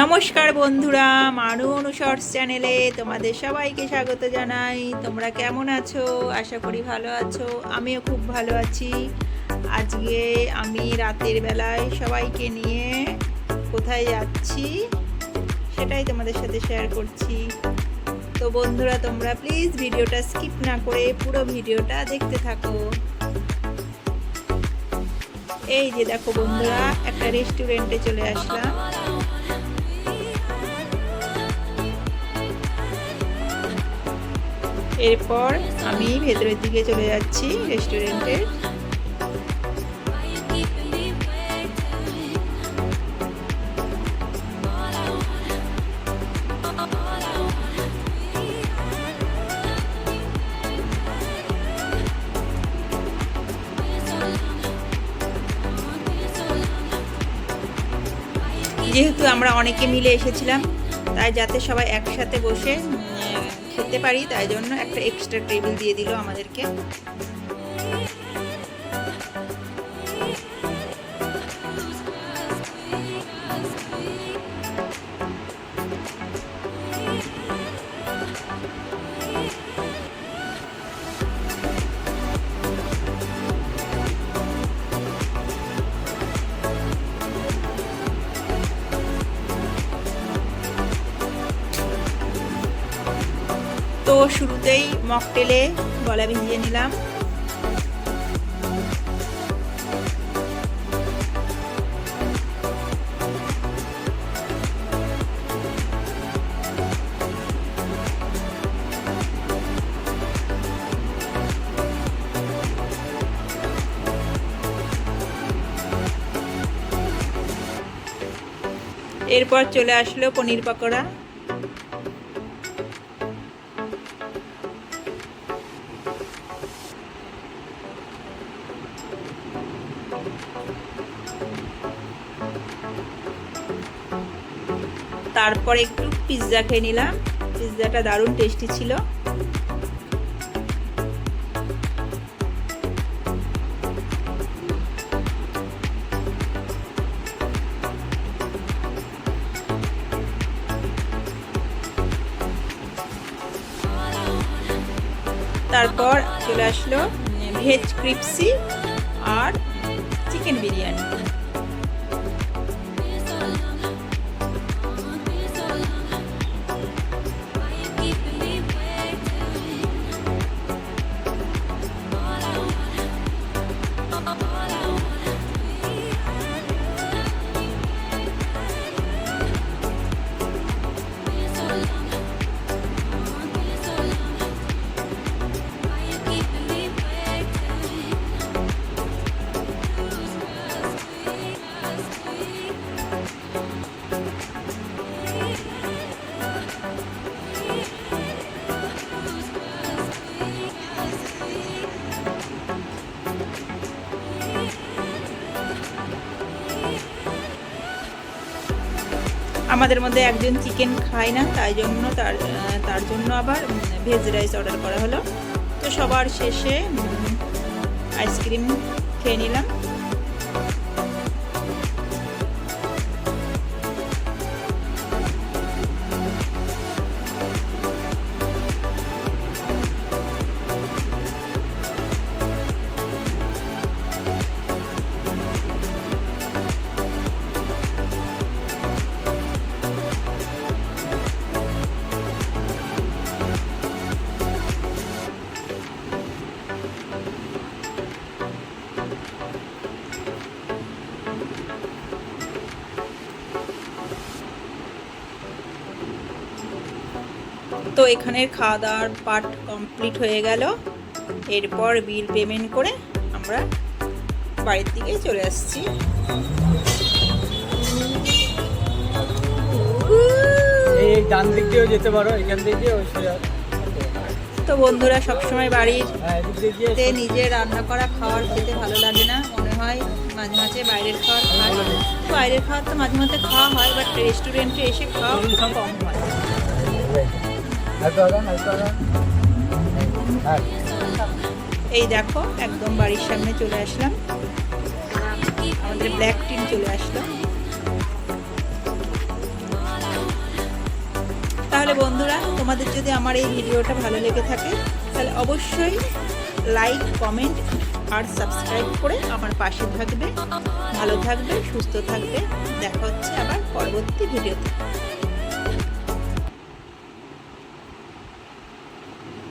নমস্কার বন্ধুরা, মানু অনুশর্টস চ্যানেলে তোমাদের সবাইকে স্বাগত জানাই। তোমরা কেমন আছো? আশা করি ভালো আছো। আমিও খুব ভালো আছি। আজকে আমি রাতের বেলায় সবাইকে নিয়ে কোথায় যাচ্ছি সেটাই তোমাদের সাথে শেয়ার করছি। তো বন্ধুরা, তোমরা প্লিজ ভিডিওটা স্কিপ না করে পুরো ভিডিওটা দেখতে থাকো। এই যে দেখো বন্ধুরা, একটা রেস্টুরেন্টে চলে আসলাম। এরপর আমি ভেতরের দিকে চলে যাচ্ছি রেস্টুরেন্টের। যেহেতু আমরা অনেকে মিলে এসেছিলাম, তাই যাতে সবাই একসাথে বসে খেতে পারি, তাই জন্য একটা এক্সট্রা টেবিল দিয়ে দিল আমাদেরকে। তো শুরুতেই মকটেলে গলা ভিজিয়ে নিলাম। এরপর চলে আসলো পনির পকোড়া। তারপর একটু পিৎজা খেয়ে নিলাম। পিৎজাটা দারুণ টেস্টি ছিল। তারপর চলে আসলো ভেজ ক্রিপসি আর চিকেন বিরিয়ানি। আমাদের মধ্যে একজন চিকেন খায় না, তাই জন্য তার জন্য আবার ভেজ রাইস অর্ডার করা হলো। তো সবার শেষে আইসক্রিম খেয়ে নিলাম। তো এখানের খাওয়া দাওয়ার পার্ট কমপ্লিট হয়ে গেল। এরপর বিল পেমেন্ট করে আমরা বাড়ির দিকে চলে আসছি। এই ডান দিক দিয়েও যেতে পারো, এখান থেকে ওই সোজা। তো বন্ধুরা, সবসময় বাড়িতে নিজে রান্না করা খাবার খেতে ভালো লাগে না, মনে হয় মাঝে মাঝে বাইরের খাবার খাই। বাইরের খাবার তো মাঝে মাঝে খাওয়া হয়, বাট রেস্টুরেন্টে এসে খাওয়া কম হয়। এই দেখো, একদম বাড়ির সামনে চলে আসলাম। আমাদের ব্ল্যাক টিন চলে আসলো। তাহলে বন্ধুরা, তোমাদের যদি আমার এই ভিডিওটা ভালো লেগে থাকে তাহলে অবশ্যই লাইক, কমেন্ট আর সাবস্ক্রাইব করে আমার পাশে থাকবে। ভালো থাকবে, সুস্থ থাকবে। দেখা হচ্ছে আবার পরবর্তী ভিডিওতে।